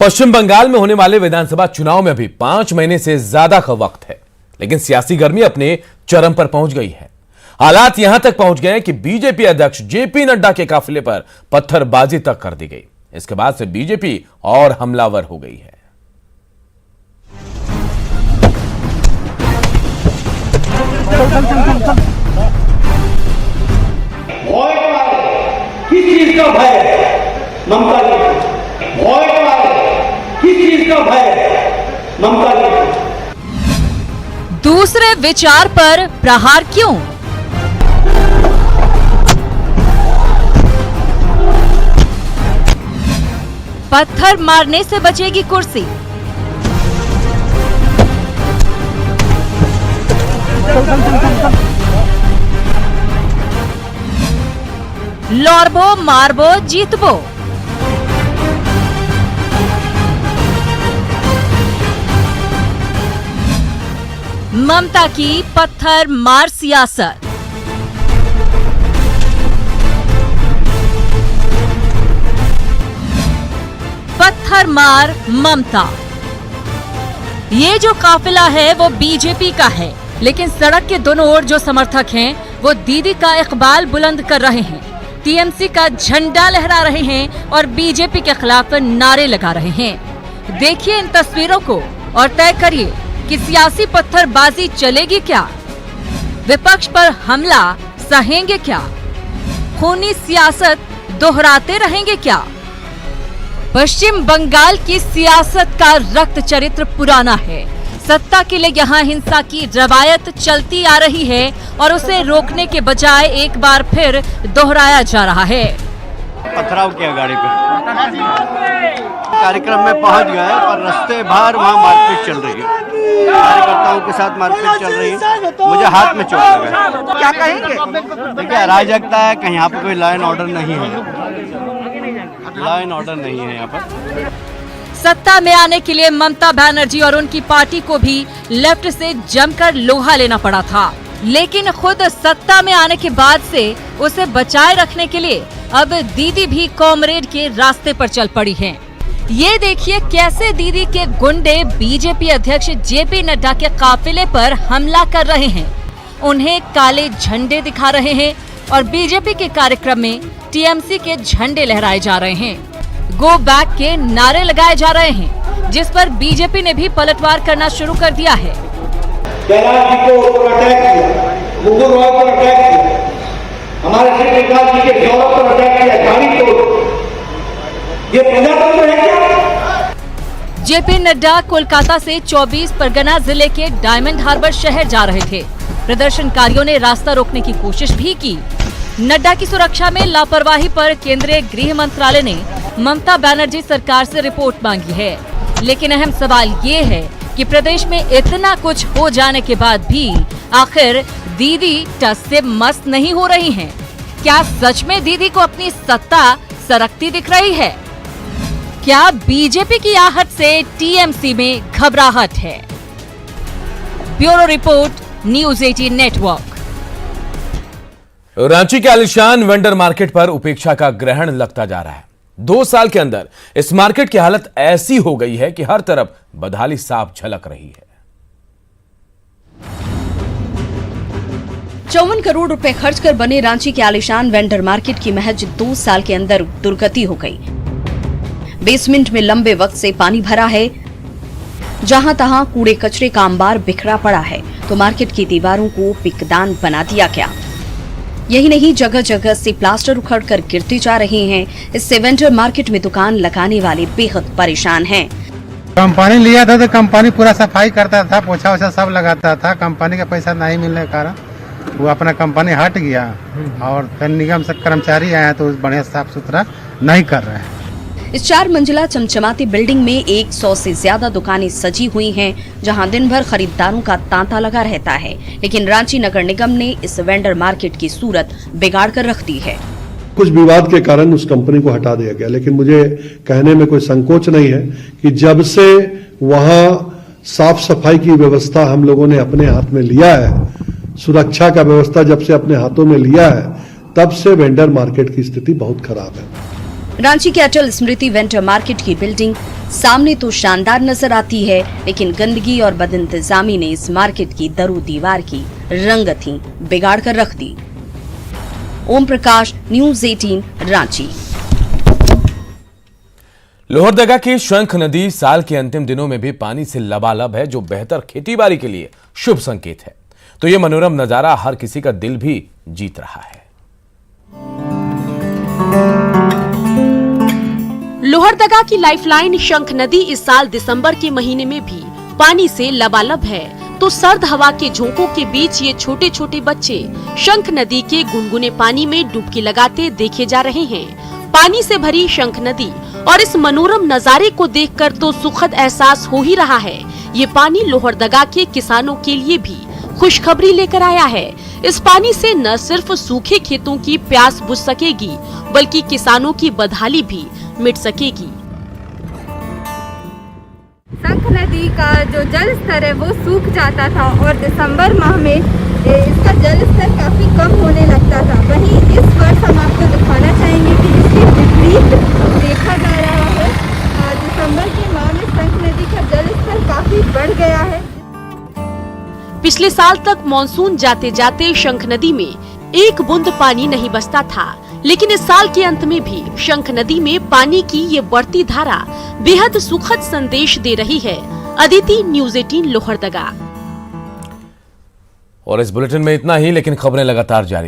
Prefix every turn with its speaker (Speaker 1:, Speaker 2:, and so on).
Speaker 1: पश्चिम बंगाल में होने वाले विधानसभा चुनाव में अभी 5 महीने से ज्यादा का वक्त है, लेकिन सियासी गर्मी अपने चरम पर पहुंच गई है। हालात यहां तक पहुंच गए कि बीजेपी अध्यक्ष जेपी नड्डा के काफिले पर पत्थरबाजी तक कर दी गई। इसके बाद से बीजेपी और हमलावर हो गई है।
Speaker 2: किस चीज का भय है ममता जी? किस चीज का भय है ममता जी?
Speaker 3: दूसरे विचार पर प्रहार क्यों? पत्थर मारने से बचेगी कुर्सी। लौरबो मारबो जीतबो। ममता की पत्थर मार सियासत। पत्थर मार ममता। ये जो काफिला है वो बीजेपी का है, लेकिन सड़क के दोनों ओर जो समर्थक हैं वो दीदी का इकबाल बुलंद कर रहे हैं, टीएमसी का झंडा लहरा रहे हैं और बीजेपी के खिलाफ नारे लगा रहे हैं। देखिए इन तस्वीरों को और तय करिए कि सियासी पत्थरबाजी चलेगी क्या? विपक्ष पर हमला सहेंगे क्या? खूनी सियासत दोहराते रहेंगे क्या? पश्चिम बंगाल की सियासत का रक्त चरित्र पुराना है। सत्ता के लिए यहाँ हिंसा की रवायत चलती आ रही है और उसे रोकने के बजाय एक बार फिर दोहराया जा रहा है।
Speaker 4: पथराव किया गाड़ी पे, कार्यक्रम में पहुंच गए पर रास्ते भर वहाँ मारपीट चल रही है, कार्यकर्ताओं के साथ मारपीट चल रही है। मुझे हाथ में चोट लगा। क्या कहेंगे? देखिए अराजकता है, कहीं यहाँ पर कोई लॉ एंड ऑर्डर नहीं है, लॉ एंड ऑर्डर नहीं है यहाँ पर।
Speaker 3: सत्ता में आने के लिए ममता बनर्जी और उनकी पार्टी को भी लेफ्ट से जमकर लोहा लेना पड़ा था, लेकिन खुद सत्ता में आने के बाद से उसे बचाए रखने के लिए अब दीदी भी कॉमरेड के रास्ते पर चल पड़ी हैं। ये देखिए कैसे दीदी के गुंडे बीजेपी अध्यक्ष जेपी नड्डा के काफिले पर हमला कर रहे हैं, उन्हें काले झंडे दिखा रहे हैं और बीजेपी के कार्यक्रम में टीएमसी के झंडे लहराए जा रहे हैं। गो बैक के नारे लगाए जा रहे हैं, जिस पर बीजेपी ने भी पलटवार करना शुरू कर दिया है।
Speaker 2: कैलाश जी को अटैक किया, मुकुल रॉय को अटैक किया, हमारे श्री प्रकाश जी के गौरव पर अटैक किया, गाड़ी को। ये प्रजातंत्र है क्या?
Speaker 3: जेपी नड्डा कोलकाता से 24 परगना जिले के डायमंड हार्बर शहर जा रहे थे। प्रदर्शनकारियों ने रास्ता रोकने की कोशिश भी की। नड्डा की सुरक्षा में लापरवाही पर केंद्रीय गृह मंत्रालय ने ममता बनर्जी सरकार से रिपोर्ट मांगी है, लेकिन अहम सवाल ये है कि प्रदेश में इतना कुछ हो जाने के बाद भी आखिर दीदी टस से मस्त नहीं हो रही हैं। क्या सच में दीदी को अपनी सत्ता सरकती दिख रही है? क्या बीजेपी की आहट से टीएमसी में घबराहट है? Bureau report, news 18 network.
Speaker 1: Ranchi के आलिशान वेंडर मार्केट पर उपेक्षा का ग्रहण लगता जा रहा है। 2 साल के अंदर इस मार्केट की हालत ऐसी हो गई है कि हर तरफ बदहाली साफ झलक रही है।
Speaker 5: 54 करोड़ रुपए खर्च कर बने रांची के आलिशान वेंडर मार्केट की महज 2 साल के अंदर दुर्गति हो गई। बेसमेंट में लंबे वक्त से पानी भरा है, जहां तहां कूड़े कचरे का अंबार बिखरा पड़ा है, तो मार्केट की दीवारों को पिकदान बना दिया गया। यही नहीं, जगह जगह से प्लास्टर उखड़कर गिरते जा रहे हैं। इससे वेंडर मार्केट में दुकान लगाने वाले बेहद परेशान हैं।
Speaker 6: कंपनी लिया था तो कंपनी पूरा सफाई करता था, पोछा वोछा सब लगाता था। कंपनी का पैसा नहीं मिलने के कारण वो अपना कंपनी हट गया और फिर निगम से कर्मचारी आया तो बढ़िया साफ सुथरा नहीं कर रहे हैं।
Speaker 5: इस 4 मंजिला चमचमाती बिल्डिंग में 100 से ज्यादा दुकानें सजी हुई हैं, जहां दिन भर खरीदारों का तांता लगा रहता है। लेकिन रांची नगर निगम ने इस वेंडर मार्केट की सूरत बिगाड़ कर रख दी है।
Speaker 7: कुछ विवाद के कारण उस कंपनी को हटा दिया गया, लेकिन मुझे कहने में कोई संकोच नहीं है कि जब से वहां साफ सफाई की व्यवस्था हम लोगों ने अपने हाथ में लिया है, सुरक्षा का व्यवस्था जब से अपने हाथों में लिया है, तब से वेंडर मार्केट की स्थिति बहुत खराब है।
Speaker 5: रांची के अटल स्मृति वेंडर मार्केट की बिल्डिंग सामने तो शानदार नजर आती है, लेकिन गंदगी और बदइंतजामी ने इस मार्केट की दरो दीवार की रंगत ही बिगाड़ कर रख दी। ओम प्रकाश, न्यूज़ 18, रांची।
Speaker 1: लोहरदगा की शंख नदी साल के अंतिम दिनों में भी पानी से लबालब है, जो बेहतर खेतीबाड़ी के लिए शुभ संकेत है। तो ये मनोरम नजारा हर किसी का दिल भी जीत रहा है।
Speaker 8: लोहरदगा की लाइफलाइन शंख नदी इस साल दिसंबर के महीने में भी पानी से लबालब है। तो सर्द हवा के झोंकों के बीच ये छोटे छोटे बच्चे शंख नदी के गुनगुने पानी में डुबकी लगाते देखे जा रहे हैं। पानी से भरी शंख नदी और इस मनोरम नजारे को देखकर तो सुखद एहसास हो ही रहा है। ये पानी लोहरदगा के किसानों के लिए भी खुशखबरी लेकर आया है। इस पानी से न सिर्फ सूखे खेतों की प्यास बुझ सकेगी, बल्कि किसानों की बदहाली भी मिट सकेगी।
Speaker 9: शंख नदी का जो जल स्तर है वो सूख जाता था और दिसंबर माह में इसका जल स्तर काफी कम होने लगता था। वहीं इस वर्ष हम आपको दिखाना चाहेंगे कि इसके विपरीत देखा जा रहा है। दिसंबर के माह में शंख नदी का जल स्तर काफी बढ़ गया है।
Speaker 8: पिछले साल तक मॉनसून जाते जाते शंख नदी में एक बूंद पानी नहीं बचता था, लेकिन इस साल के अंत में भी शंख नदी में पानी की ये बढ़ती धारा बेहद सुखद संदेश दे रही है। अदिति, न्यूज़ 18, लोहरदगा।
Speaker 1: और इस बुलेटिन में इतना ही, लेकिन खबरें लगातार जारी है।